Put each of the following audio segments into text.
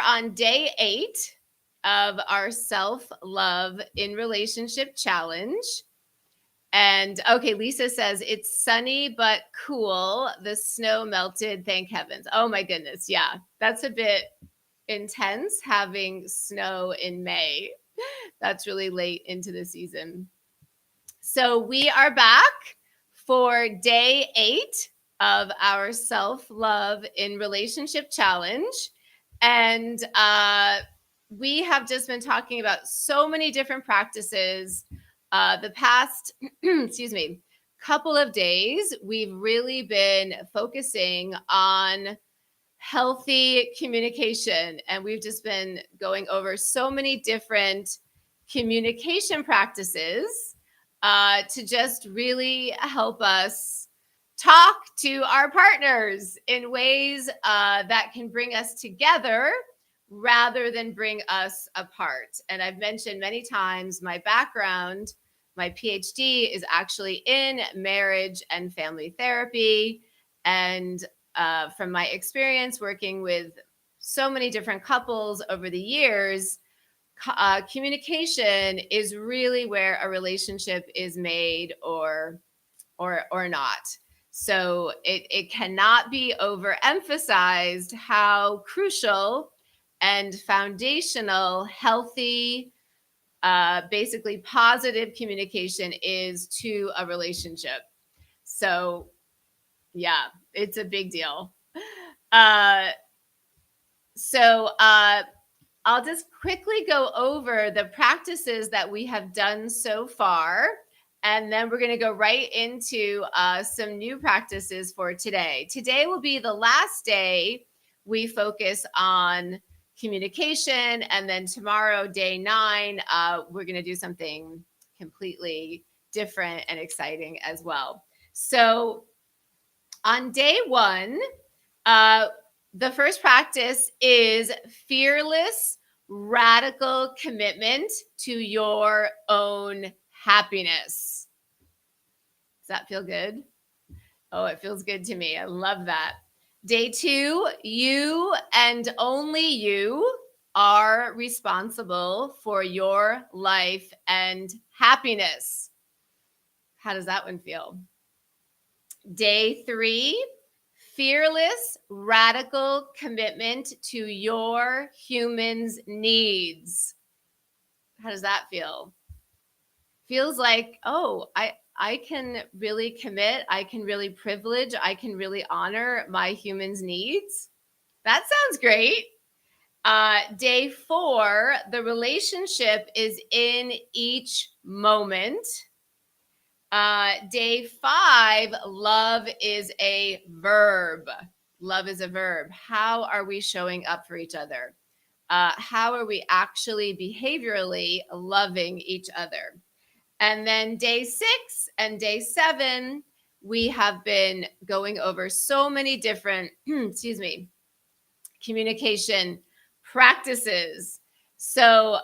on day 8 of our self-love in relationship challenge. And okay, Lisa says it's sunny but cool. The snow melted, thank heavens. Oh my goodness. Yeah, that's a bit intense having snow in May. That's really late into the season. So we are back for day 8 of our self-love in relationship challenge. And we have just been talking about so many different practices. The past, excuse me, couple of days, we've really been focusing on healthy communication. And we've just been going over so many different communication practices to just really help us talk to our partners in ways that can bring us together rather than bring us apart. And I've mentioned many times my background, my PhD is actually in marriage and family therapy. And from my experience working with so many different couples over the years, communication is really where a relationship is made or not. So it cannot be overemphasized how crucial and foundational, healthy, basically positive communication is to a relationship. So yeah, it's a big deal. So I'll just quickly go over the practices that we have done so far, and then we're going to go right into some new practices for today. Today will be the last day we focus on communication, and then tomorrow, day 9, we're going to do something completely different and exciting as well. So on day 1, the first practice is fearless, radical commitment to your own happiness. Does that feel good? Oh, it feels good to me. I love that. Day 2, you and only you are responsible for your life and happiness. How does that one feel? Day 3, fearless, radical commitment to your human's needs. How does that feel? Feels like, oh, I can really commit. I can really privilege. I can really honor my human's needs. That sounds great. Day 4, the relationship is in each moment. Day 5, love is a verb. Love is a verb. How are we showing up for each other? How are we actually behaviorally loving each other? And then day 6 and day 7, we have been going over so many different, communication practices. So,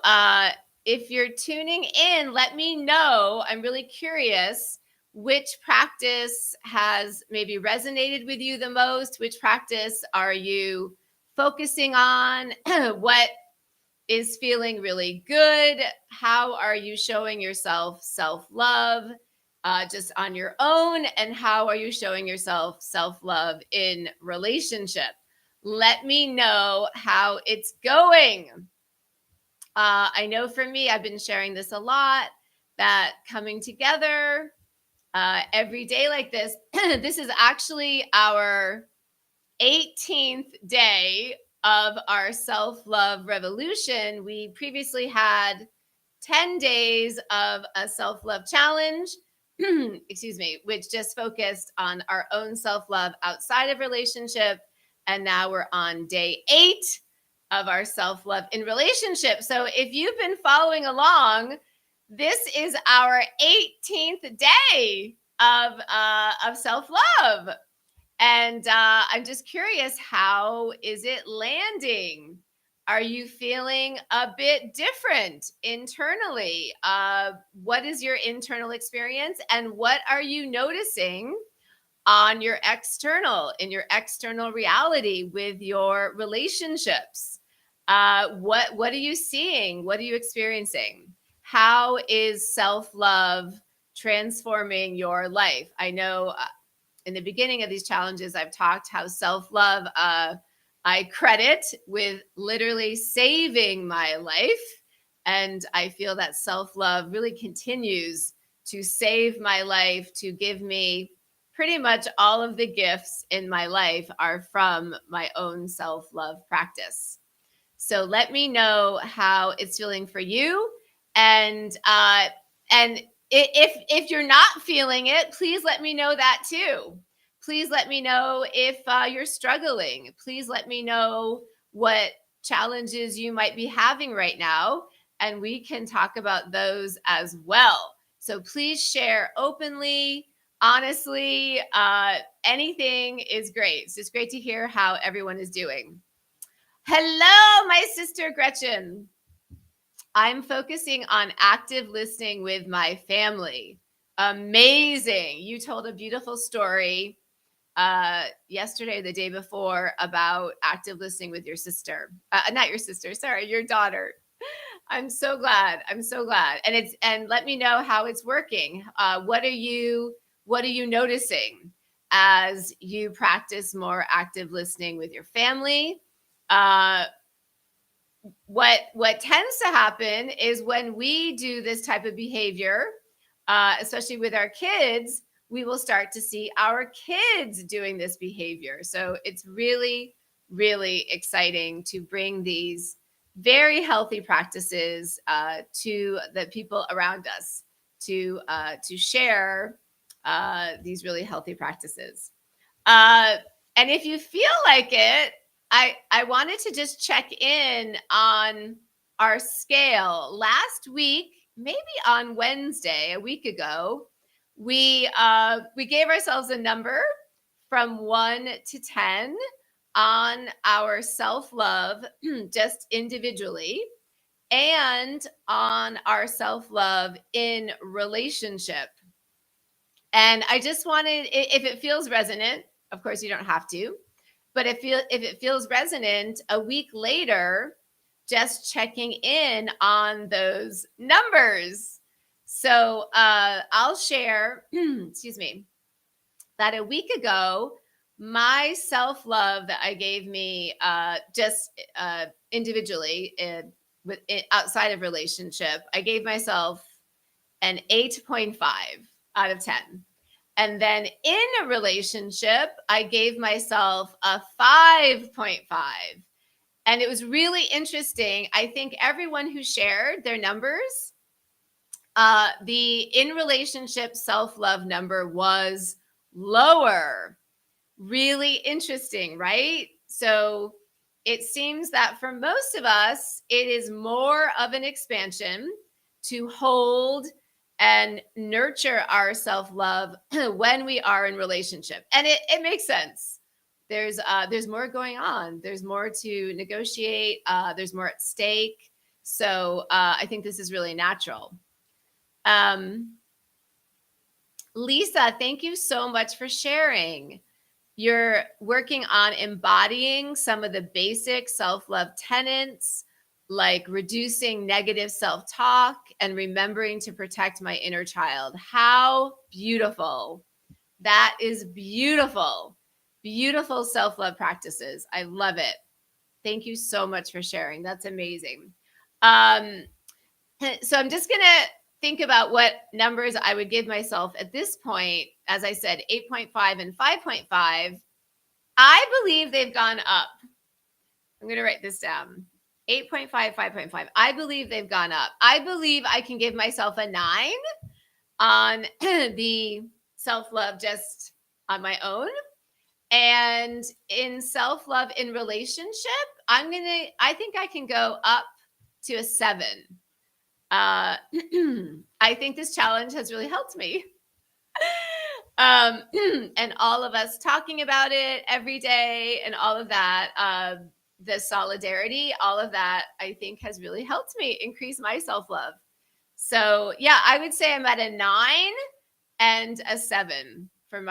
if you're tuning in, let me know. I'm really curious which practice has maybe resonated with you the most. Which practice are you focusing on? What is feeling really good? How are you showing yourself self-love just on your own? And how are you showing yourself self-love in relationship? Let me know how it's going. I know for me, I've been sharing this a lot, that coming together every day like this, this is actually our 18th day of our self-love revolution. We previously had 10 days of a self-love challenge, which just focused on our own self-love outside of relationship. And now we're on day 8 of our self-love in relationship. So if you've been following along, this is our 18th day of self-love. And I'm just curious, how is it landing? Are you feeling a bit different internally? What is your internal experience, and what are you noticing on your in your external reality with your relationships? What are you seeing? What are you experiencing? How is self-love transforming your life? I know in the beginning of these challenges, I've talked how self-love I credit with literally saving my life. And I feel that self-love really continues to save my life, to give me pretty much all of the gifts in my life are from my own self-love practice. So let me know how it's feeling for you. And if you're not feeling it, please let me know that too. Please let me know if you're struggling. Please let me know what challenges you might be having right now, and we can talk about those as well. So please share openly, honestly. Anything is great. It's just great to hear how everyone is doing. Hello, my sister Gretchen. I'm focusing on active listening with my family. Amazing. You told a beautiful story yesterday, the day before, about active listening with your sister. Not your sister, sorry, your daughter. I'm so glad. I'm so glad. And let me know how it's working. What are you noticing as you practice more active listening with your family? Uh, what tends to happen is when we do this type of behavior, especially with our kids, we will start to see our kids doing this behavior. So it's really, really exciting to bring these very healthy practices to the people around us, to share these really healthy practices. Uh, and if you feel like it, I wanted to just check in on our scale. Last week, maybe on Wednesday, a week ago, we gave ourselves a number from 1 to 10 on our self-love, just individually, and on our self-love in relationship. And I just wanted, if it feels resonant, of course you don't have to, but if it feels resonant a week later, just checking in on those numbers. So I'll share, excuse me, that a week ago, my self-love that I gave me just individually outside of relationship, I gave myself an 8.5 out of 10. And then in a relationship, I gave myself a 5.5. And it was really interesting. I think everyone who shared their numbers, the in relationship self love number was lower. Really interesting, right? So it seems that for most of us, it is more of an expansion to hold and nurture our self-love when we are in relationship. And it makes sense. There's more going on. There's more to negotiate. There's more at stake. So I think this is really natural. Lisa, thank you so much for sharing. You're working on embodying some of the basic self-love tenets, like reducing negative self-talk and remembering to protect my inner child. How beautiful. That is beautiful. Beautiful self-love practices. I love it. Thank you so much for sharing. That's amazing. So I'm just going to think about what numbers I would give myself at this point. As I said, 8.5 and 5.5. I believe they've gone up. I'm going to write this down. 8.5, 5.5. I believe they've gone up. I believe I can give myself a 9 on the self-love just on my own. And in self-love in relationship, I think I can go up to a 7. I think this challenge has really helped me. And all of us talking about it every day and all of that, the solidarity, all of that, I think has really helped me increase my self-love. So yeah, I would say I'm at a 9 and a 7 for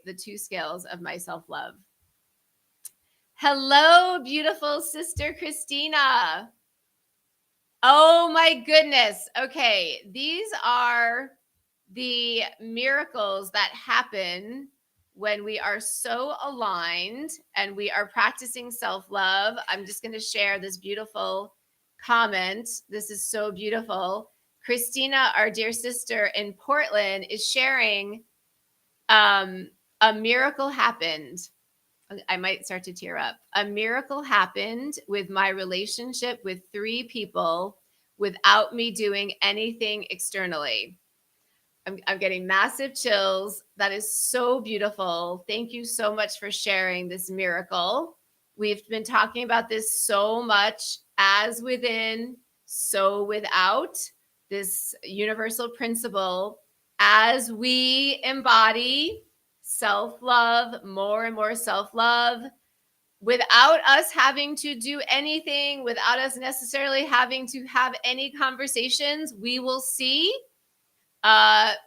the 2 scales of my self-love. Hello, beautiful sister Christina. Oh my goodness. Okay, these are the miracles that happen when we are so aligned and we are practicing self-love. I'm just going to share this beautiful comment. This is so beautiful. Christina, our dear sister in Portland, is sharing a miracle happened. I might start to tear up. A miracle happened with my relationship with 3 people without me doing anything externally. I'm getting massive chills. That is so beautiful. Thank you so much for sharing this miracle. We've been talking about this so much, as within, so without, this universal principle. As we embody self love, more and more self love, without us having to do anything, without us necessarily having to have any conversations, we will see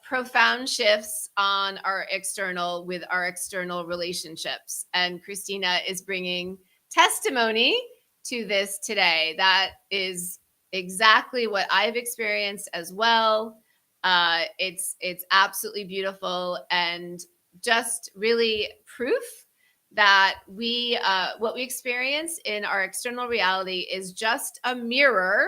profound shifts on our external with our external relationships. And Christina is bringing testimony to this today. That is exactly what I've experienced as well. It's absolutely beautiful and just really proof that we what we experience in our external reality is just a mirror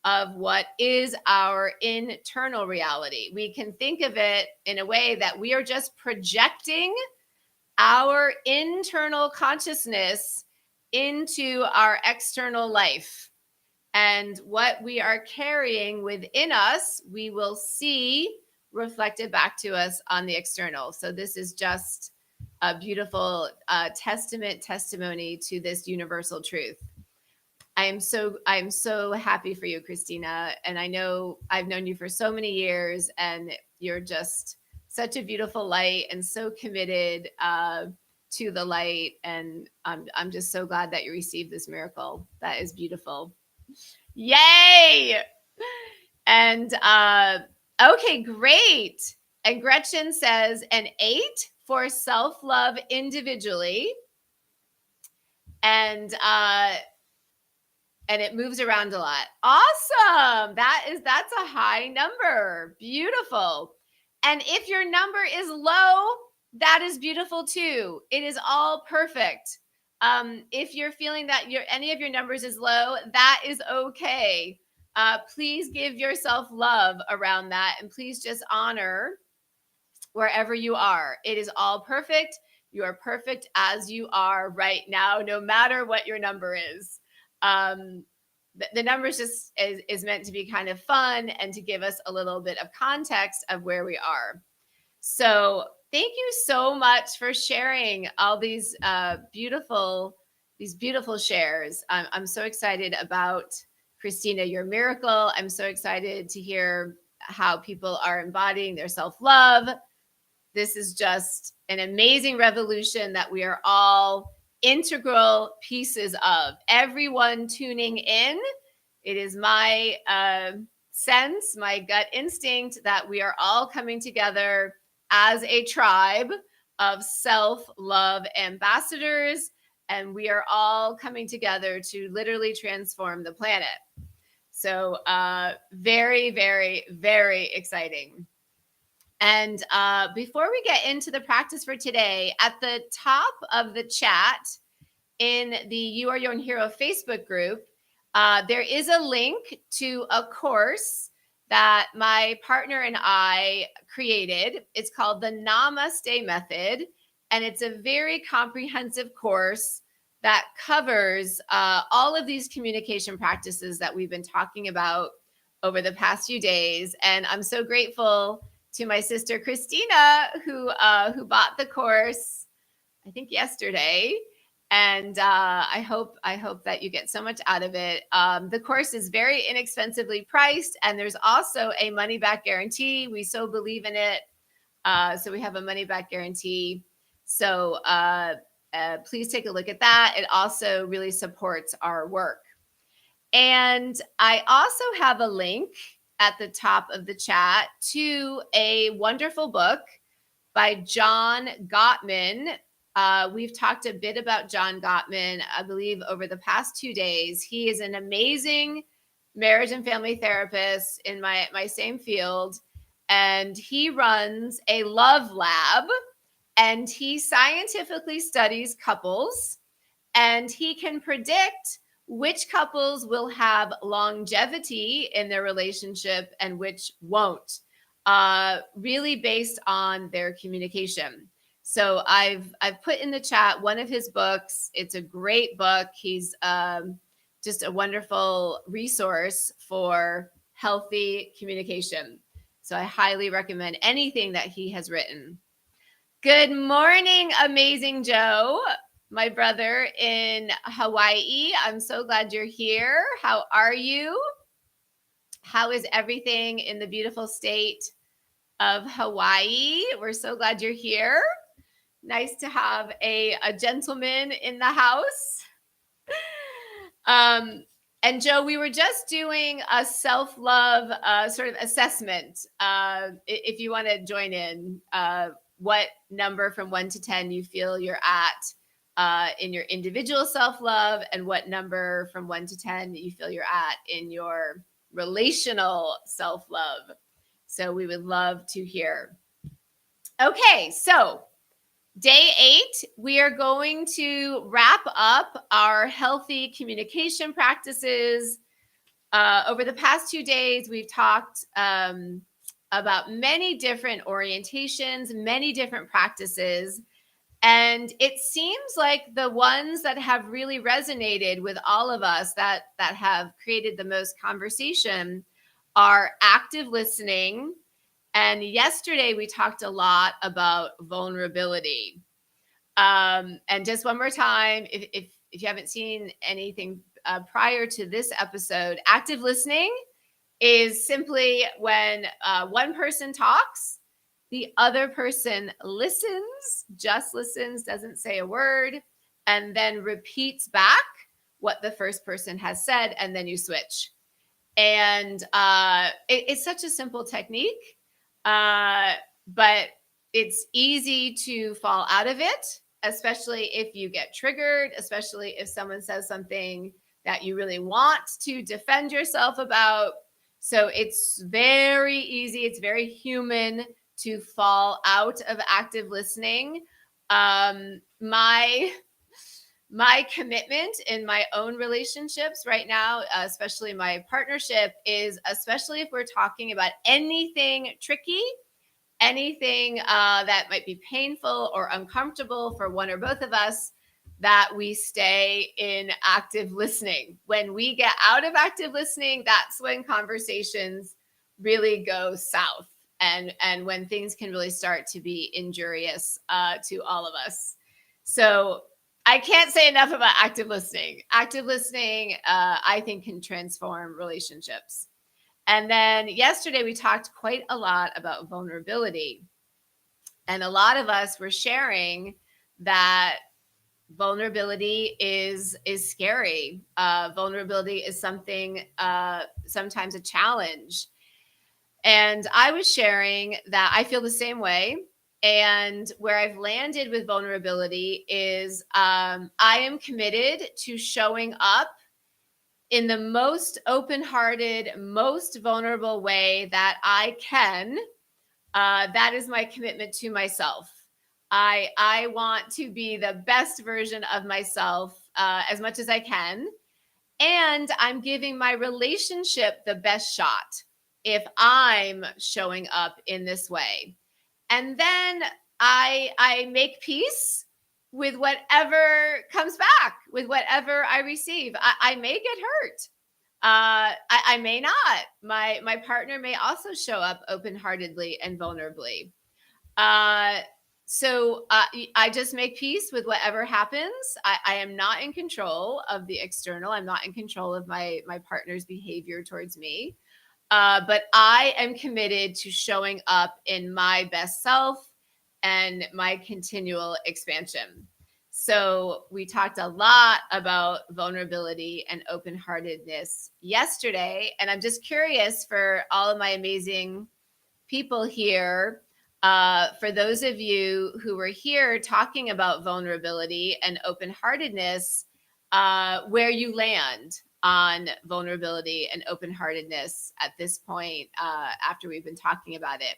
of what is our internal reality. We can think of it in a way that we are just projecting our internal consciousness into our external life. And what we are carrying within us, we will see reflected back to us on the external. So this is just a beautiful testimony to this universal truth. I'm so happy for you, Christina. And I know I've known you for so many years, and you're just such a beautiful light and so committed to the light. And I'm just so glad that you received this miracle. That is beautiful. Yay! And okay, great. And Gretchen says an 8 for self-love individually. And it moves around a lot. Awesome. That's a high number. Beautiful. And if your number is low, that is beautiful too. It is all perfect. If you're feeling that any of your numbers is low, that is okay. Please give yourself love around that, and please just honor wherever you are. It is all perfect. You are perfect as you are right now, no matter what your number is. The numbers just is meant to be kind of fun and to give us a little bit of context of where we are. So thank you so much for sharing all these beautiful shares. I'm so excited about, Christina, your miracle. I'm so excited to hear how people are embodying their self-love. This is just an amazing revolution that we are all integral pieces of. Everyone tuning in, it is my sense, my gut instinct that we are all coming together as a tribe of self-love ambassadors, and we are all coming together to literally transform the planet. So very, very, very exciting. And before we get into the practice for today, at the top of the chat in the You Are Your Own Hero Facebook group, there is a link to a course that my partner and I created. It's called the Namaste Method, and it's a very comprehensive course that covers all of these communication practices that we've been talking about over the past few days. And I'm so grateful to my sister Christina, who bought the course, I think yesterday, and I hope that you get so much out of it. The course is very inexpensively priced, and there's also a money back guarantee. We so believe in it, so we have a money back guarantee. So please take a look at that. It also really supports our work. And I also have a link at the top of the chat to a wonderful book by John Gottman. We've talked a bit about John Gottman, I believe, over the past 2 days. He is an amazing marriage and family therapist in my same field, and he runs a love lab, and he scientifically studies couples, and he can predict which couples will have longevity in their relationship and which won't, really based on their communication. So I've put in the chat one of his books. It's a great book. He's just a wonderful resource for healthy communication. So I highly recommend anything that he has written. Good morning, amazing Joe, my brother in Hawaii. I'm so glad you're here. How are you? How is everything in the beautiful state of Hawaii? We're so glad you're here. Nice to have a gentleman in the house. And Joe, we were just doing a self-love sort of assessment. If you want to join in, what number from 1 to 10 you feel you're at in your individual self-love, and what number from 1 to 10 you feel you're at in your relational self-love. So we would love to hear. Okay, so day 8, we are going to wrap up our healthy communication practices. Over the past 2 days, we've talked about many different orientations, many different practices. And it seems like the ones that have really resonated with all of us, that have created the most conversation, are active listening. And yesterday we talked a lot about vulnerability. And just one more time, if you haven't seen anything prior to this episode, active listening is simply when one person talks, the other person listens, just listens, doesn't say a word, and then repeats back what the first person has said, and then you switch. And it's such a simple technique, but it's easy to fall out of it, especially if you get triggered, especially if someone says something that you really want to defend yourself about. So it's very easy, it's very human to fall out of active listening. My commitment in my own relationships right now, especially my partnership, is, especially if we're talking about anything tricky, anything that might be painful or uncomfortable for one or both of us, that we stay in active listening. When we get out of active listening, that's when conversations really go south, and when things can really start to be injurious to all of us. So I can't say enough about active listening. Active listening, I think, can transform relationships. And then yesterday we talked quite a lot about vulnerability. And a lot of us were sharing that vulnerability is scary. Vulnerability is something, sometimes a challenge. And I was sharing that I feel the same way. And where I've landed with vulnerability is I am committed to showing up in the most open-hearted, most vulnerable way that I can. That is my commitment to myself. I want to be the best version of myself as much as I can. And I'm giving my relationship the best shot if I'm showing up in this way. And then I make peace with whatever comes back, with whatever I receive. I may get hurt. I may not. My partner may also show up open-heartedly and vulnerably. So I just make peace with whatever happens. I am not in control of the external. I'm not in control of my partner's behavior towards me. But I am committed to showing up in my best self and my continual expansion. So we talked a lot about vulnerability and open-heartedness yesterday. And I'm just curious, for all of my amazing people here, For those of you who were here talking about vulnerability and open-heartedness, where you land on vulnerability and open-heartedness at this point, after we've been talking about it.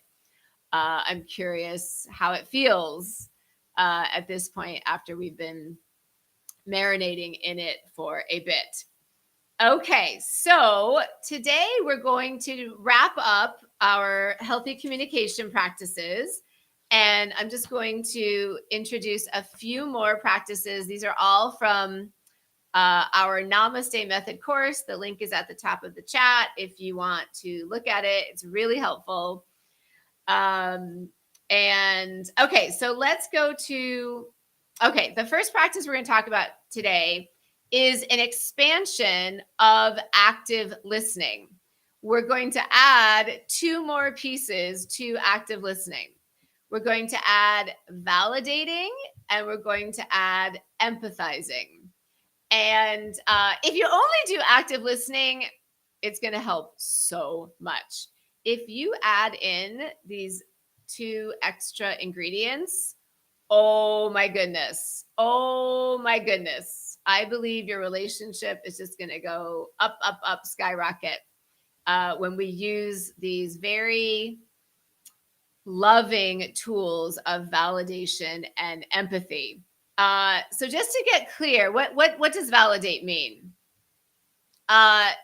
I'm curious how it feels at this point after we've been marinating in it for a bit. Okay, so today we're going to wrap up our healthy communication practices. And I'm just going to introduce a few more practices. These are all from our Namaste Method course. The link is at the top of the chat if you want to look at it. It's really helpful. And okay, so let's go to, okay, the first practice we're going to talk about today is an expansion of active listening. We're going to add 2 more pieces to active listening. We're going to add validating and we're going to add empathizing. And if you only do active listening, it's going to help so much. If you add in these 2 extra ingredients, oh my goodness. Oh my goodness. I believe your relationship is just going to go up, up, up, skyrocket when we use these very loving tools of validation and empathy. So just to get clear, what does validate mean?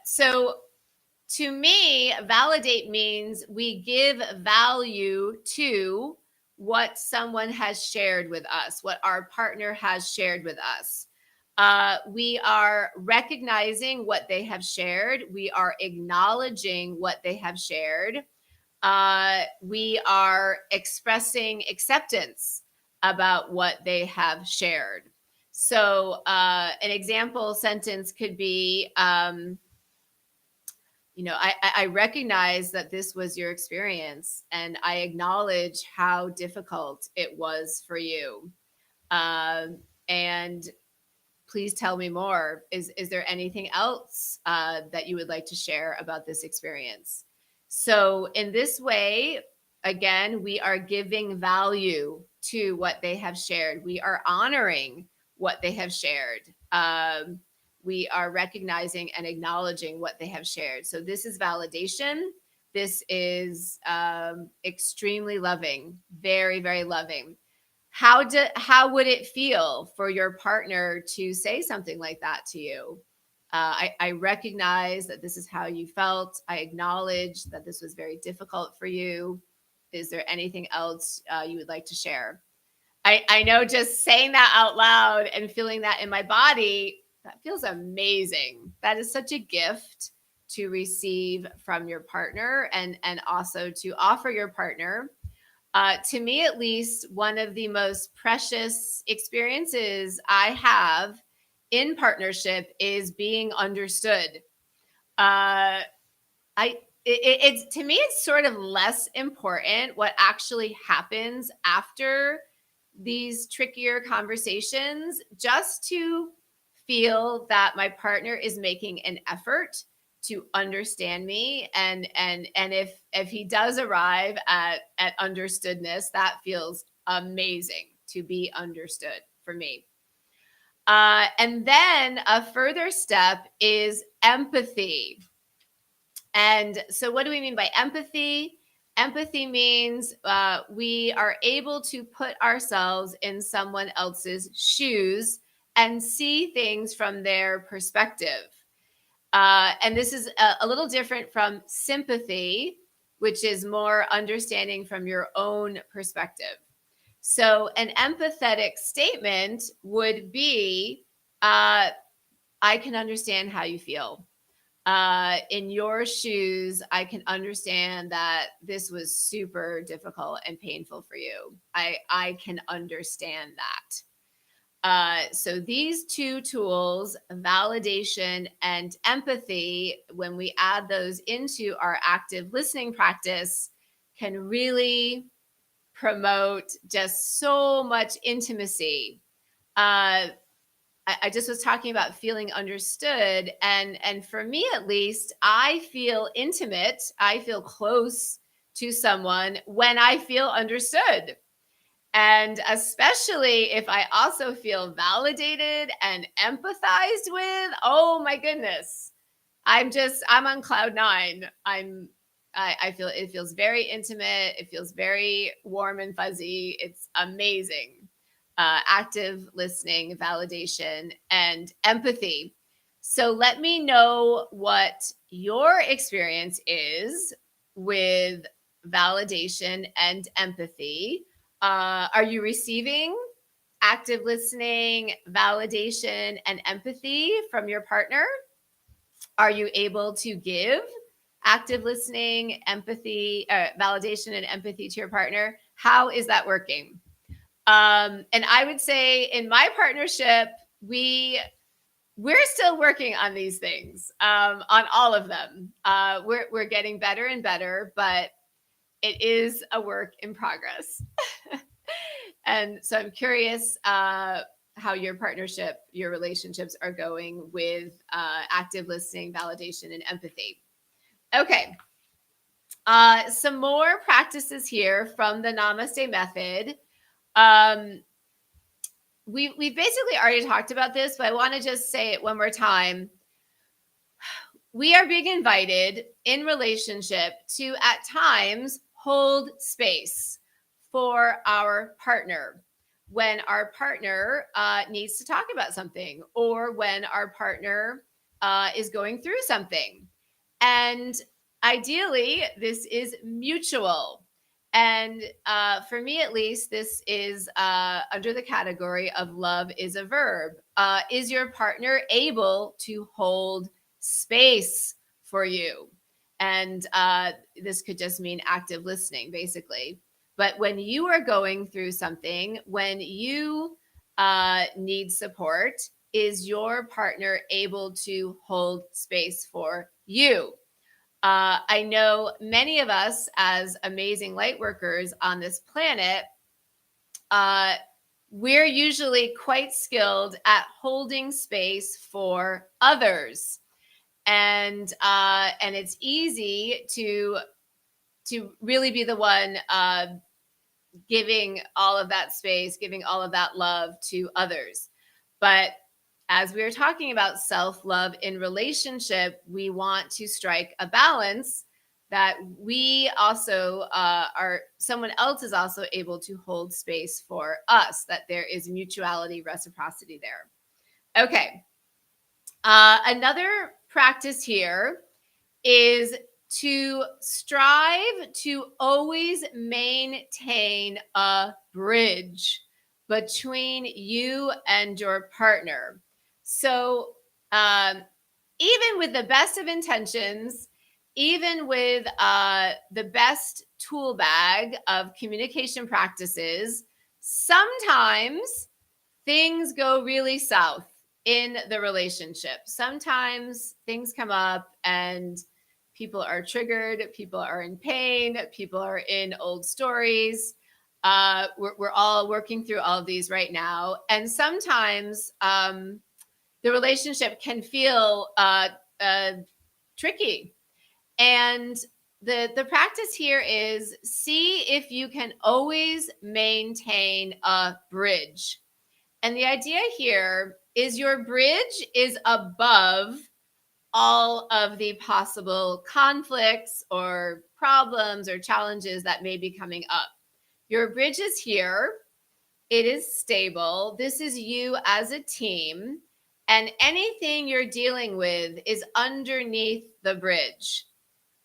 So to me, validate means we give value to what someone has shared with us, what our partner has shared with us. We are recognizing what they have shared. We are acknowledging what they have shared. We are expressing acceptance about what they have shared. So an example sentence could be, I recognize that this was your experience and I acknowledge how difficult it was for you. And please tell me more. Is there anything else that you would like to share about this experience? So in this way, again, we are giving value to what they have shared. We are honoring what they have shared. We are recognizing and acknowledging what they have shared. So this is validation. This is extremely loving, very, very loving. How would it feel for your partner to say something like that to you? I recognize that this is how you felt. I acknowledge that this was very difficult for you. Is there anything else you would like to share? I know just saying that out loud and feeling that in my body, that feels amazing. That is such a gift to receive from your partner and also to offer your partner. To me, at least, one of the most precious experiences I have in partnership is being understood. It's to me, it's sort of less important what actually happens after these trickier conversations, just to feel that my partner is making an effort to understand me, and if he does arrive at understoodness, that feels amazing to be understood for me. And then a further step is empathy. And so what do we mean by empathy? Empathy means we are able to put ourselves in someone else's shoes and see things from their perspective. And this is a little different from sympathy, which is more understanding from your own perspective. So an empathetic statement would be, I can understand how you feel. In your shoes, I can understand that this was super difficult and painful for you. I can understand that. So these 2 tools, validation and empathy, when we add those into our active listening practice, can really promote just so much intimacy. I just was talking about feeling understood, and for me at least, I feel intimate. I feel close to someone when I feel understood. And especially if I also feel validated and empathized with, oh my goodness. I'm on cloud nine. I feel it feels very intimate. It feels very warm and fuzzy. It's amazing. Active listening, validation, and empathy. So let me know what your experience is with validation and empathy. Are you receiving active listening, validation, and empathy from your partner? Are you able to give active listening, empathy, validation, and empathy to your partner? How is that working? And I would say in my partnership, we're still working on these things, on all of them. We're getting better and better, but it is a work in progress. And so I'm curious how your partnership, your relationships are going with active listening, validation, and empathy. Okay. Some more practices here from the Namaste method. We've basically already talked about this, but I want to just say it one more time. We are being invited in relationship to, at times, hold space for our partner when our partner needs to talk about something, or when our partner is going through something. And ideally, this is mutual. And for me, at least, this is under the category of love is a verb. Is your partner able to hold space for you? And this could just mean active listening, basically. But when you are going through something, when you need support, is your partner able to hold space for you? I know many of us, as amazing light workers on this planet, we're usually quite skilled at holding space for others, and it's easy to really be the one giving all of that space, giving all of that love to others. But as we were talking about self-love in relationship, we want to strike a balance that we also someone else is also able to hold space for us, that there is mutuality, reciprocity there. Okay. Another practice here is to strive to always maintain a bridge between you and your partner. So, even with the best of intentions, even with the best tool bag of communication practices, sometimes things go really south in the relationship. Sometimes things come up and people are triggered, people are in pain, people are in old stories. We're all working through all of these right now. And sometimes the relationship can feel tricky. And the practice here is see if you can always maintain a bridge. And the idea here is your bridge is above all of the possible conflicts or problems or challenges that may be coming up. Your bridge is here. It is stable. This is you as a team. And anything you're dealing with is underneath the bridge.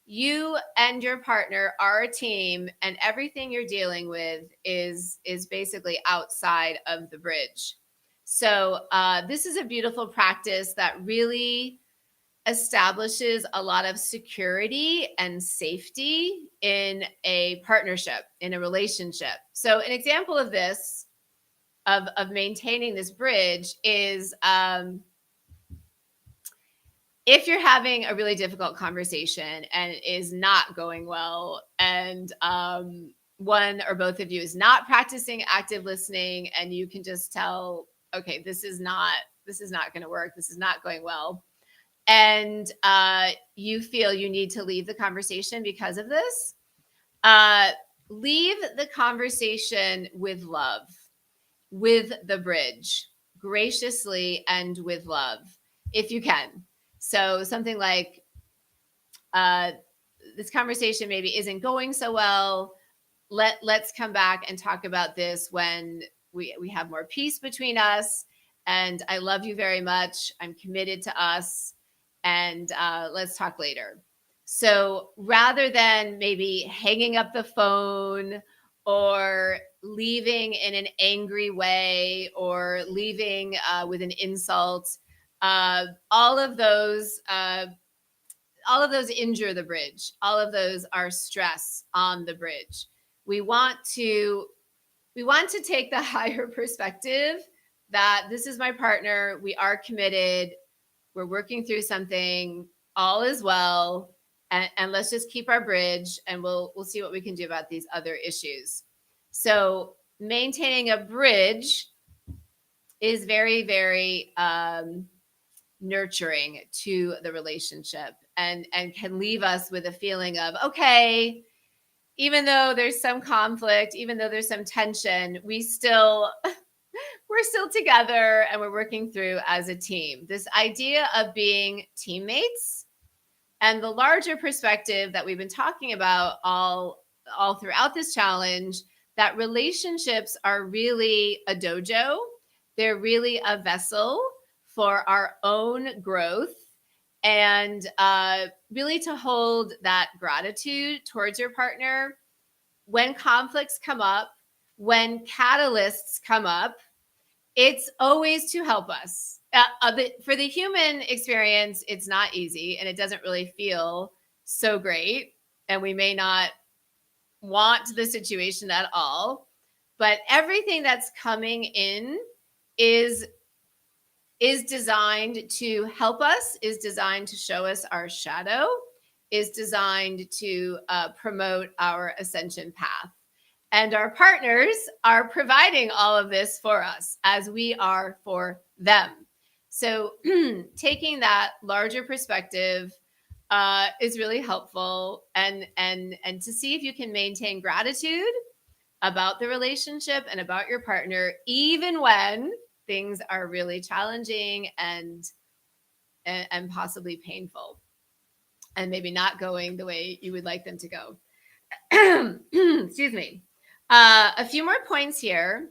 You and your partner are a team, and everything you're dealing with is basically outside of the bridge. So this is a beautiful practice that really establishes a lot of security and safety in a partnership, in a relationship. So an example of this, of maintaining this bridge, is if you're having a really difficult conversation and it is not going well, and one or both of you is not practicing active listening, and you can just tell, okay, this is not going to work. This is not going well. And you feel you need to leave the conversation because of this. Leave the conversation with love, with the bridge, graciously and with love, if you can. So something like, this conversation maybe isn't going so well. Let's come back and talk about this when we have more peace between us. And I love you very much. I'm committed to us. And let's talk later. So rather than maybe hanging up the phone or leaving in an angry way or leaving with an insult, uh, all of those uh, all of those injure the bridge. All of those are stress on the bridge. We want to take the higher perspective that this is my partner, we are committed, we're working through something, all is well, and let's just keep our bridge, and we'll see what we can do about these other issues. So maintaining a bridge is very, very nurturing to the relationship, and can leave us with a feeling of, okay, even though there's some conflict, even though there's some tension, we're still together and we're working through as a team. This idea of being teammates and the larger perspective that we've been talking about all throughout this challenge, that relationships are really a dojo. They're really a vessel for our own growth, and really to hold that gratitude towards your partner when conflicts come up, when catalysts come up. It's always to help us. For the human experience, it's not easy and it doesn't really feel so great. And we may not want the situation at all. But everything that's coming in is designed to help us, is designed to show us our shadow, is designed to promote our ascension path. And our partners are providing all of this for us as we are for them. So taking that larger perspective is really helpful, and to see if you can maintain gratitude about the relationship and about your partner, even when things are really challenging and possibly painful, and maybe not going the way you would like them to go. Excuse me. A few more points here.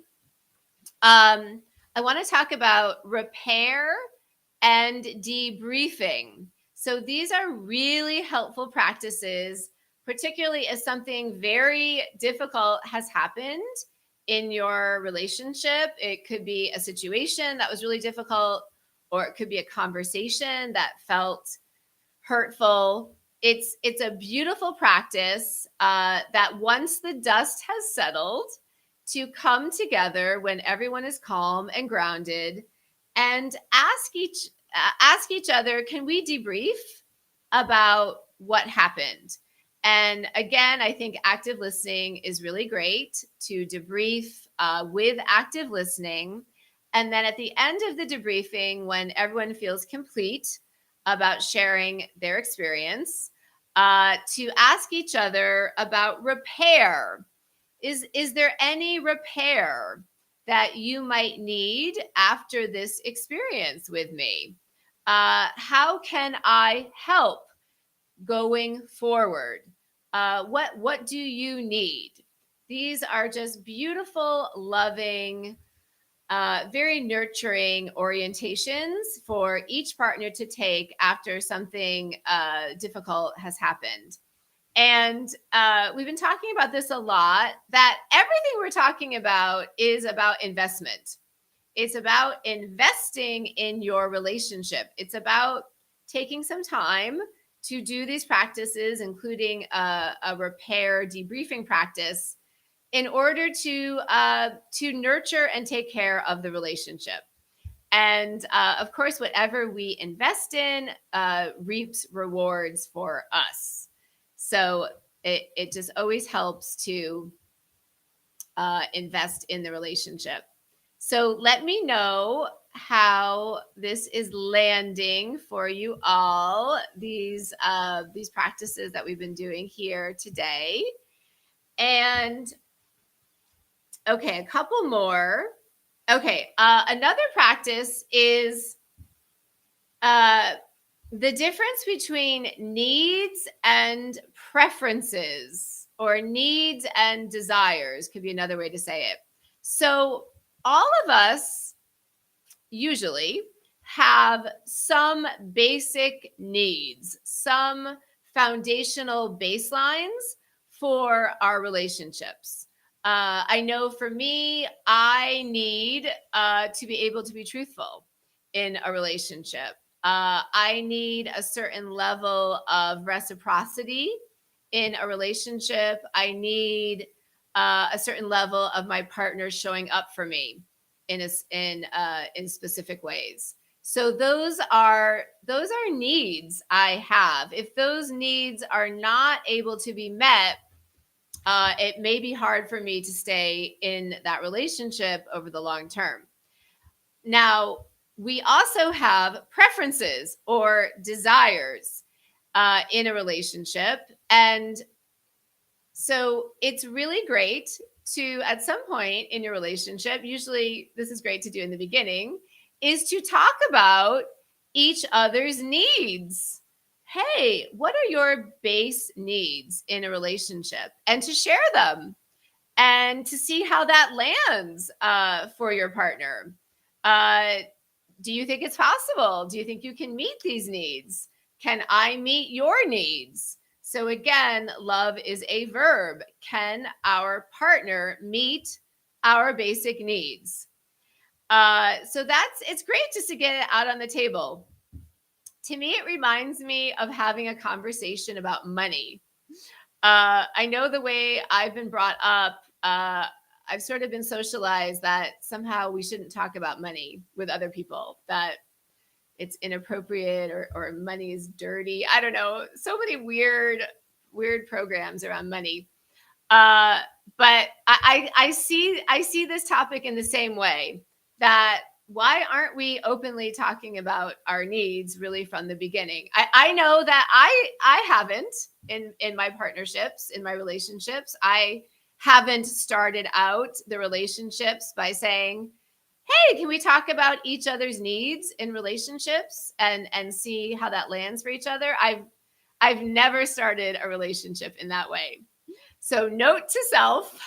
I want to talk about repair and debriefing. So these are really helpful practices, particularly as something very difficult has happened in your relationship. It could be a situation that was really difficult, or it could be a conversation that felt hurtful. It's a beautiful practice that once the dust has settled, to come together when everyone is calm and grounded, and ask each other, can we debrief about what happened? And again, I think active listening is really great to debrief with active listening. And then at the end of the debriefing, when everyone feels complete about sharing their experience, to ask each other about repair. Is there any repair that you might need after this experience with me? How can I help going forward? What do you need? These are just beautiful, loving, very nurturing orientations for each partner to take after something difficult has happened. And we've been talking about this a lot, that everything we're talking about is about investment. It's about investing in your relationship. It's about taking some time to do these practices, including a repair debriefing practice, in order to nurture and take care of the relationship. And of course, whatever we invest in reaps rewards for us. So it just always helps to invest in the relationship. So let me know how this is landing for you all, these practices that we've been doing here today. And okay, a couple more. Okay, another practice is the difference between needs and preferences, or needs and desires could be another way to say it. So, all of us usually have some basic needs, some foundational baselines for our relationships. I know for me, I need to be able to be truthful in a relationship. I need a certain level of reciprocity in a relationship. I need a certain level of my partner showing up for me in specific ways. So those are needs I have. If those needs are not able to be met, it may be hard for me to stay in that relationship over the long term. Now, we also have preferences or desires in a relationship. And so it's really great to, at some point in your relationship, usually this is great to do in the beginning, is to talk about each other's needs. Hey, what are your base needs in a relationship? And to share them and to see how that lands for your partner. Uh, do you think it's possible? Do you think you can meet these needs? Can I meet your needs? So again, love is a verb. Can our partner meet our basic needs? So it's great just to get it out on the table. To me, it reminds me of having a conversation about money. I know the way I've been brought up, I've sort of been socialized that somehow we shouldn't talk about money with other people, that it's inappropriate, or money is dirty. I don't know. So many weird programs around money. Uh, but I see this topic in the same way, that why aren't we openly talking about our needs really from the beginning? I know that I haven't in my partnerships, in my relationships. I haven't started out the relationships by saying, hey, can we talk about each other's needs in relationships and see how that lands for each other? I've never started a relationship in that way. So note to self,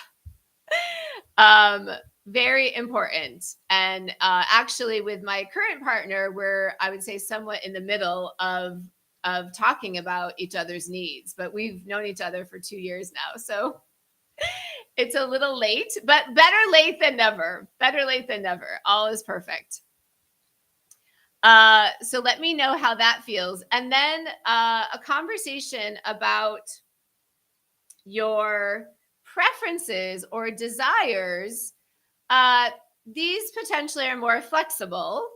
um, very important. And actually, with my current partner, we're, I would say, somewhat in the middle of talking about each other's needs. But we've known each other for 2 years now, so it's a little late, but better late than never. Better late than never. All is perfect. So let me know how that feels. And then a conversation about your preferences or desires. These potentially are more flexible.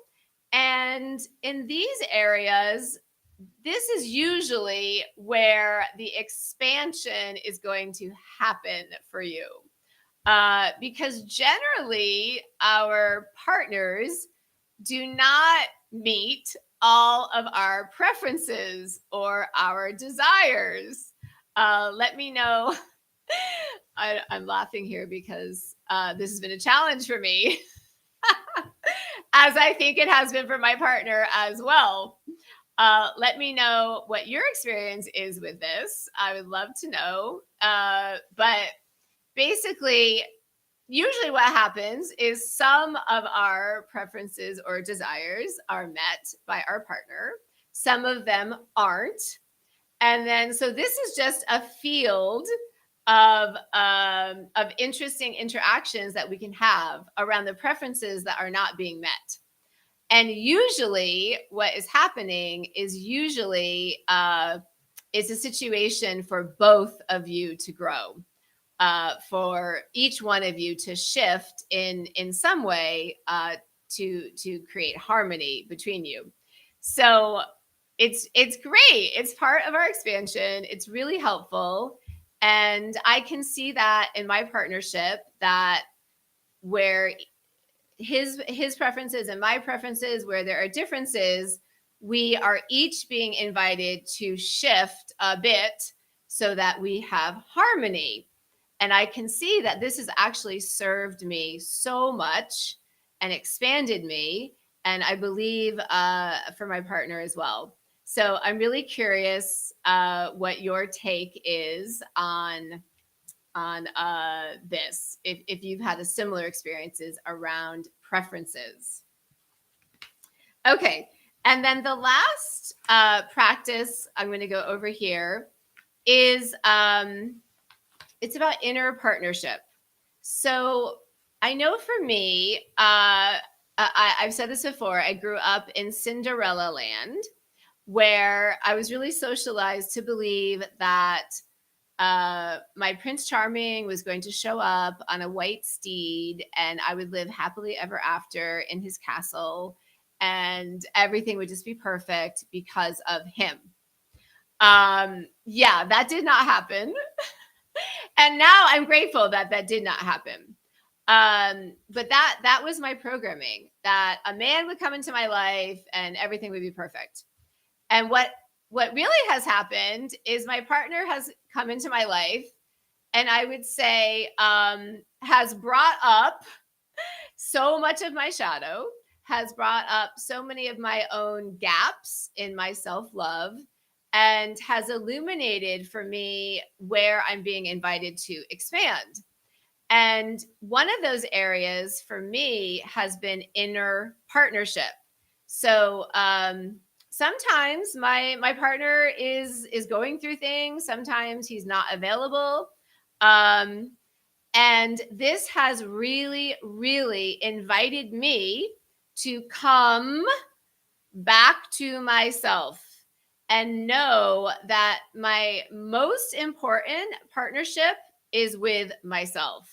And in these areas, this is usually where the expansion is going to happen for you. Because generally, our partners do not meet all of our preferences or our desires. Let me know. I'm laughing here because this has been a challenge for me, as I think it has been for my partner as well. Let me know what your experience is with this. I would love to know. But basically, usually what happens is some of our preferences or desires are met by our partner. Some of them aren't. And then, so this is just a field of interesting interactions that we can have around the preferences that are not being met. And usually what is happening is usually it's a situation for both of you to grow, for each one of you to shift in some way to create harmony between you. So it's great. It's part of our expansion. It's really helpful. And I can see that in my partnership, that where his preferences and my preferences, where there are differences, we are each being invited to shift a bit so that we have harmony. And I can see that this has actually served me so much and expanded me. And I believe for my partner as well. So I'm really curious what your take is on this, if you've had a similar experiences around preferences. Okay, and then the last practice I'm going to go over here is it's about inner partnership. So I know for me, I've said this before, I grew up in Cinderella land where I was really socialized to believe that my Prince Charming was going to show up on a white steed and I would live happily ever after in his castle and everything would just be perfect because of him. Yeah, that did not happen. And now I'm grateful that that did not happen. But that was my programming, that a man would come into my life and everything would be perfect. And what really has happened is my partner has come into my life and I would say has brought up so much of my shadow, has brought up so many of my own gaps in my self-love, and has illuminated for me where I'm being invited to expand. And one of those areas for me has been inner partnership. So sometimes my partner is going through things. Sometimes he's not available. And this has really, really invited me to come back to myself and know that my most important partnership is with myself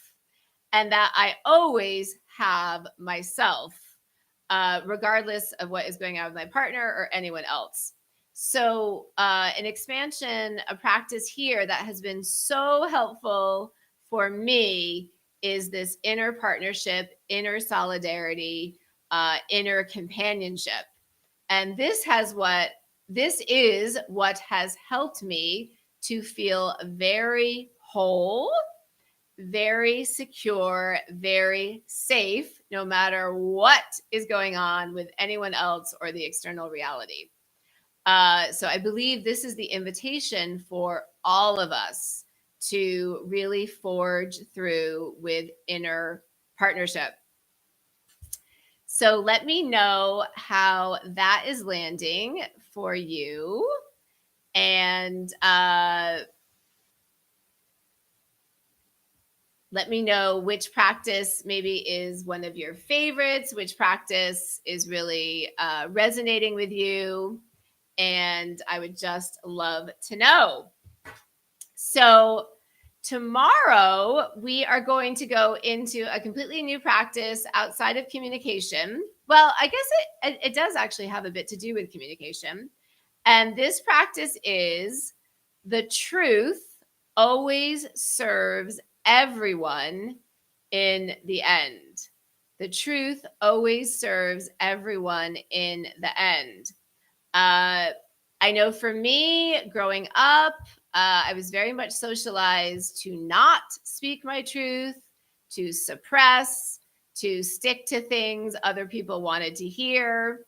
and that I always have myself, regardless of what is going on with my partner or anyone else. So, an expansion, a practice here that has been so helpful for me is this inner partnership, inner solidarity, inner companionship. And this is what has helped me to feel very whole, very secure, very safe, no matter what is going on with anyone else or the external reality. So I believe this is the invitation for all of us to really forge through with inner partnership. So let me know how that is landing for you. And let me know which practice maybe is one of your favorites, which practice is really resonating with you. And I would just love to know. So tomorrow, we are going to go into a completely new practice outside of communication. Well, I guess it does actually have a bit to do with communication. And this practice is the truth always serves everyone in the end. The truth always serves everyone in the end. I know for me, growing up, I was very much socialized to not speak my truth, to suppress, to stick to things other people wanted to hear.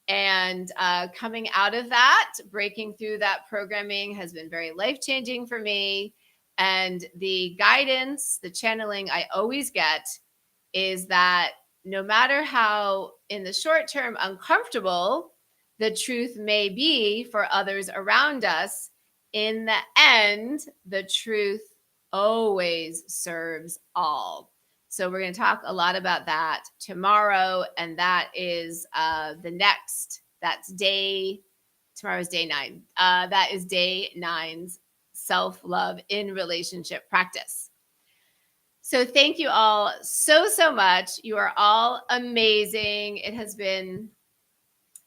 And coming out of that, breaking through that programming has been very life-changing for me. And the guidance, the channeling I always get is that no matter how, in the short term, uncomfortable the truth may be for others around us, in the end, the truth always serves all. So we're going to talk a lot about that tomorrow. And that is tomorrow's day 9. That is day 9's self-love in relationship practice. So thank you all so much. You are all amazing. It has been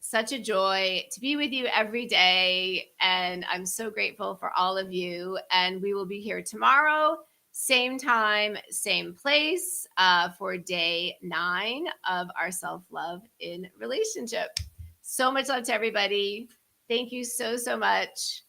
such a joy to be with you every day. And I'm so grateful for all of you. And we will be here tomorrow, same time, same place, for day 9 of our self-love in relationship. So much love to everybody. Thank you so much.